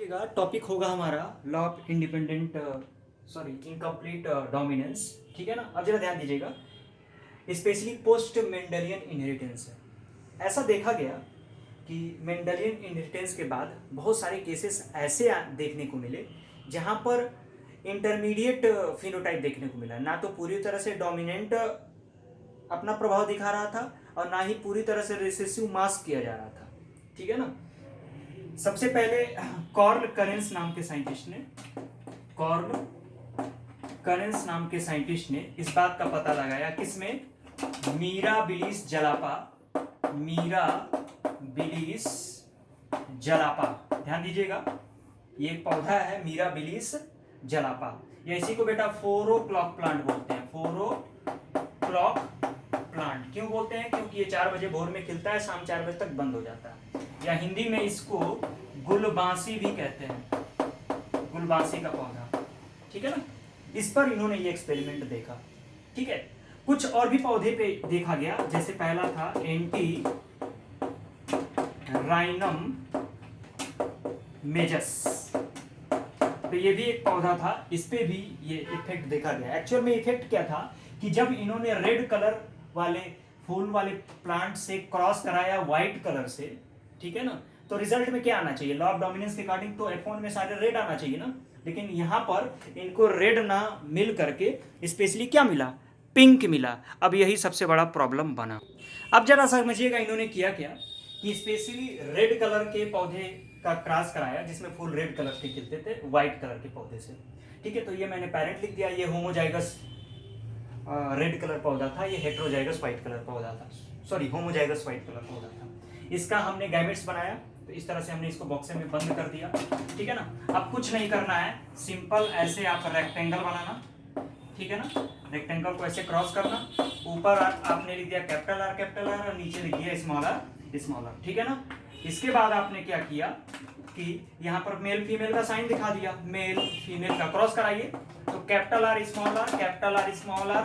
देखिएगा टॉपिक होगा हमारा लॉ ऑफ इनकम्प्लीट डोमिनेंस। ठीक है ना। अब जरा ध्यान दीजिएगा, स्पेशली पोस्ट मेंडलियन इनहेरिटेंस है। ऐसा देखा गया कि मेंडलियन इनहेरिटेंस के बाद बहुत सारे केसेस ऐसे देखने को मिले जहाँ पर इंटरमीडिएट फिनोटाइप देखने को मिला। ना तो पूरी तरह से डोमिनेंट अपना प्रभाव दिखा रहा था और ना ही पूरी तरह से रिसेसिव मास्क किया जा रहा था। ठीक है ना। सबसे पहले कॉर्ल करेंस नाम के साइंटिस्ट ने इस बात का पता लगाया किसमें, मीराबिलिस जलापा। ध्यान दीजिएगा, ये एक पौधा है मीराबिलिस जलापा। या इसी को बेटा 4 o'clock प्लांट बोलते हैं। 4 o'clock प्लांट क्यों बोलते हैं? क्योंकि ये 4 बजे भोर में खिलता है, शाम 4 बजे तक बंद हो जाता है। या हिंदी में इसको गुलबांसी भी कहते हैं, गुलबांसी का पौधा। ठीक है ना। इस पर इन्होंने ये एक्सपेरिमेंट देखा। ठीक है। कुछ और भी पौधे पे देखा गया, जैसे पहला था एंटी राइनम मेजस। तो ये भी एक पौधा था, इस पे भी ये इफेक्ट देखा गया। एक्चुअल में इफेक्ट क्या था कि जब इन्होंने रेड कलर वाले फूल वाले प्लांट से क्रॉस कराया व्हाइट कलर से, ठीक है ना, तो रिजल्ट में क्या आना चाहिए? लॉ ऑफ डोमिनेंस के अकॉर्डिंग तो F1 में सारे रेड आना चाहिए ना, लेकिन यहाँ पर इनको रेड ना मिल करके स्पेशली क्या मिला? पिंक मिला। अब यही सबसे बड़ा प्रॉब्लम बना। अब जरा समझिएगा इन्होंने किया क्या कि स्पेशली रेड कलर के पौधे का क्रॉस कराया जिसमें फूल रेड कलर के खिलते थे व्हाइट कलर के पौधे से। ठीक है। तो ये मैंने पेरेंट लिख दिया, ये होमोजाइगस रेड कलर पौधा था, ये हेट्रोजाइगस व्हाइट कलर पौधा था, सॉरी होमोजाइगस व्हाइट कलर पौधा था। इसका हमने गैमेट्स बनाया, तो इस तरह से हमने इसको बॉक्स में बंद कर दिया। ठीक है ना। अब कुछ नहीं करना है, सिंपल ऐसे आप रेक्टेंगल बनाना। ठीक है ना। रेक्टेंगल को ऐसे क्रॉस करना, ऊपर आपने लिख दिया कैपिटल आर और नीचे लिख दिया स्मॉल आर। ठीक है ना। इसके बाद आपने क्या किया कि यहाँ पर मेल फीमेल का साइन दिखा दिया, मेल फीमेल का क्रॉस कराइए, तो capital R small R, capital R small R,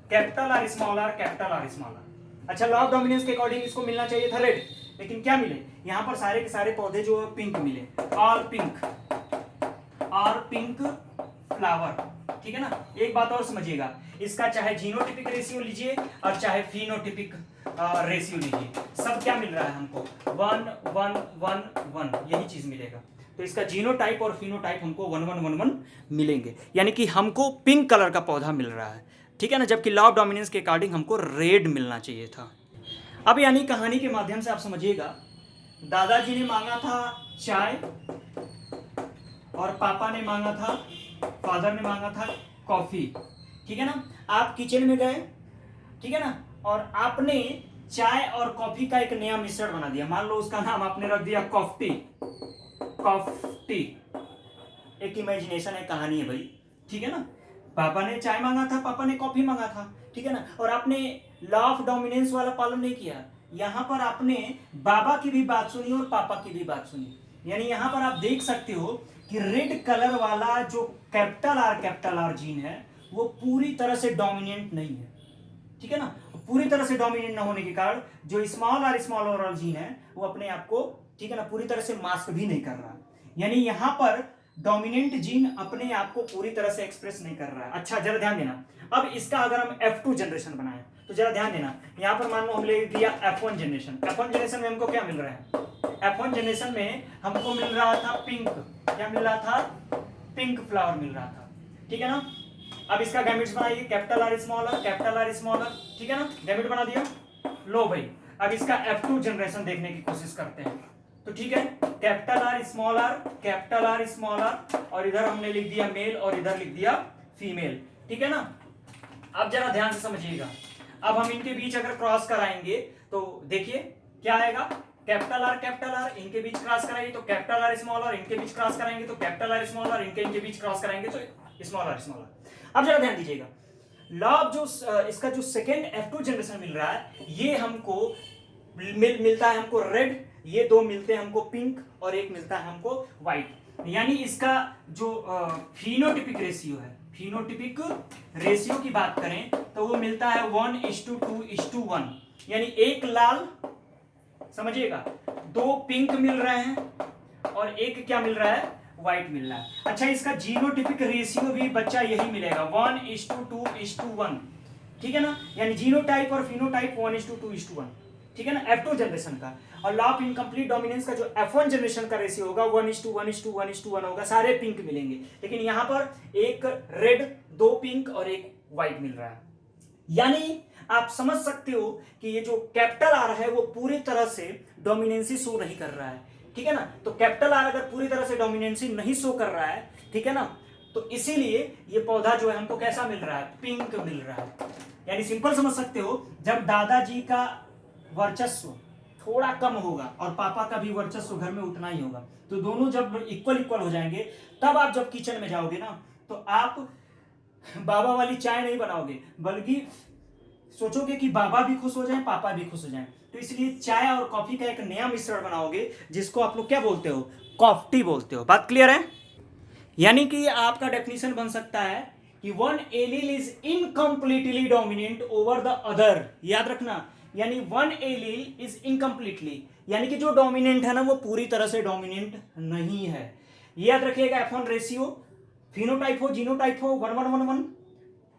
capital R small R, capital R small R. अच्छा, लॉ ऑफ डोमिनेंस के अकॉर्डिंग इसको मिलना चाहिए था रेड, लेकिन क्या मिले? यहाँ पर सारे के सारे पौधे जो पिंक मिले, ऑल पिंक फ्लावर। ठीक है ना। एक बात और समझिएगा, इसका चाहे जीनोटिपिक रेशियो लीजिए और चाहे फिनोटिपिक रेशियो लीजिए, सब क्या मिल रहा है हमको? 1 1 1 1, यही चीज मिलेगा। तो इसका जीनोटाइप और फिनोटाइप हमको 1 1 1 1 मिलेंगे, यानी कि हमको पिंक कलर का पौधा मिल रहा है। ठीक है ना। जबकि लॉ ऑफ डोमिनेंस के अकॉर्डिंग हमको रेड मिलना चाहिए था। अब यानी कहानी के माध्यम से आप समझिएगा, दादाजी ने मांगा था चाय और पापा ने मांगा था, फादर ने मांगा था कॉफी। ठीक है ना। आप किचन में गए, ठीक है ना, और आपने चाय और कॉफी का एक नया मिश्रण बना दिया। मान लो उसका नाम आपने रख दिया कॉफ्टी। एक इमेजिनेशन है, कहानी है भाई। ठीक है ना। पापा ने चाय मांगा था, पापा ने कॉफी मांगा था। ठीक है ना। और आपने लॉ ऑफ डोमिनेंस वाला पालन नहीं किया। यहां पर आपने बाबा की भी बात सुनी और पापा की भी बात सुनी। यानी यहां पर आप देख सकते हो कि रेड कलर वाला जो कैपिटल आर जीन है वो पूरी तरह से डोमिनेंट नहीं है। ठीक है ना। पूरी तरह से डोमिनेंट ना होने के कारण जो स्मॉल आर जीन है वो अपने आप को, ठीक है ना, पूरी तरह से मास्क भी नहीं कर रहा। यानी यहां पर डोमिनेंट जीन अपने आप को पूरी तरह से एक्सप्रेस नहीं कर रहा है। अच्छा, जरा ध्यान देना। अब इसका अगर हम F2 जनरेशन बनाए तो जरा ध्यान देना, यहां पर मान लो हम ले दिया F1 जनरेशन में हमको क्या मिल रहा है? F1 जनरेशन में हमको मिल रहा था पिंक। क्या मिल रहा था? पिंक फ्लावर मिल रहा था। ठीक है ना। अब इसका गैमेट्स बनाइए, कैपिटल आर स्मॉल आर। ठीक है ना। गैमेट बना दिया। लो भाई, अब इसका F2 जनरेशन देखने की कोशिश करते हैं। तो ठीक है, कैपिटल आर स्मॉल आर, और इधर हमने लिख दिया मेल और इधर लिख दिया फीमेल। ठीक है ना। अब जरा ध्यान से समझिएगा, अब हम इनके बीच अगर क्रॉस कराएंगे तो देखिए क्या आएगा? कैपिटल आर इनके बीच क्रॉस कराएंगे तो कैपिटल आर स्मॉल आर, इनके बीच क्रॉस कराएंगे तो कैपिटल आर स्मॉल आर, इनके बीच क्रॉस कराएंगे तो स्मॉल आर। अब जरा ध्यान दीजिएगा, लॉ जो इसका जो सेकेंड F2 जनरेशन मिल रहा है ये हमको मिलता है हमको रेड, ये दो मिलते हैं हमको पिंक और एक मिलता है हमको व्हाइट। यानी इसका जो फिनोटिपिक रेशियो की बात करें तो वो मिलता है 1:2:1, यानी एक लाल, समझिएगा, दो पिंक मिल रहे हैं और एक क्या मिल रहा है? व्हाइट मिल रहा है। अच्छा, इसका जीनोटिपिक रेशियो भी बच्चा यही मिलेगा 1:2:1, ठीक है ना, यानी जीनोटाइप और फिनोटाइप 1:2:1, ठीक है ना, F2 जनरेशन का। और लॉ ऑफ इनकम्प्लीट डोमिनेंस का जो F1 जनरेशन का रेशियो होगा 1:1:1:1 होगा, सारे पिंक मिलेंगे। लेकिन यहां पर एक रेड, 2 पिंक और एक व्हाइट मिल रहा है। यानी आप समझ सकते हो कि ये जो कैपिटल आर है वो पूरी तरह से डोमिनेंसी शो नहीं कर रहा है, ठीक है ना। तो कैपिटल आर अगर पूरी तरह से डोमिनेंसी नहीं शो कर रहा है, ठीक है ना, तो इसीलिए ये पौधा जो है हमको कैसा मिल रहा है, पिंक मिल रहा है। यानी सिंपल समझ सकते हो, जब दादाजी का वर्चस्व थोड़ा कम होगा और पापा का भी वर्चस्व घर में उतना ही होगा, तो दोनों जब इक्वल इक्वल हो जाएंगे, तब आप जब किचन में जाओगे ना, तो आप बाबा वाली चाय नहीं बनाओगे, बल्कि सोचोगे कि बाबा भी खुश हो जाएं, पापा भी खुश हो जाएं। तो इसलिए चाय और कॉफी का एक नया मिश्रण बनाओगे, जिसको आप लोग क्या बोलते हो, कॉफ्टी बोलते हो। बात क्लियर है? यानी कि आपका डेफिनेशन बन सकता है कि one allele is incompletely dominant over the other. याद रखना, यानी वन एलील इज इनकम्प्लीटली, यानी कि जो डोमिनेंट है ना वो पूरी तरह से डोमिनेंट नहीं है। याद रखिएगा, F1 रेशियो फिनोटाइप हो जीनोटाइप हो 1:1:1,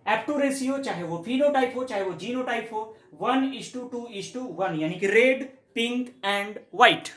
F2 रेशियो चाहे वो फिनोटाइप हो चाहे वो जीनोटाइप हो 1:2:1, यानी कि रेड, पिंक एंड व्हाइट।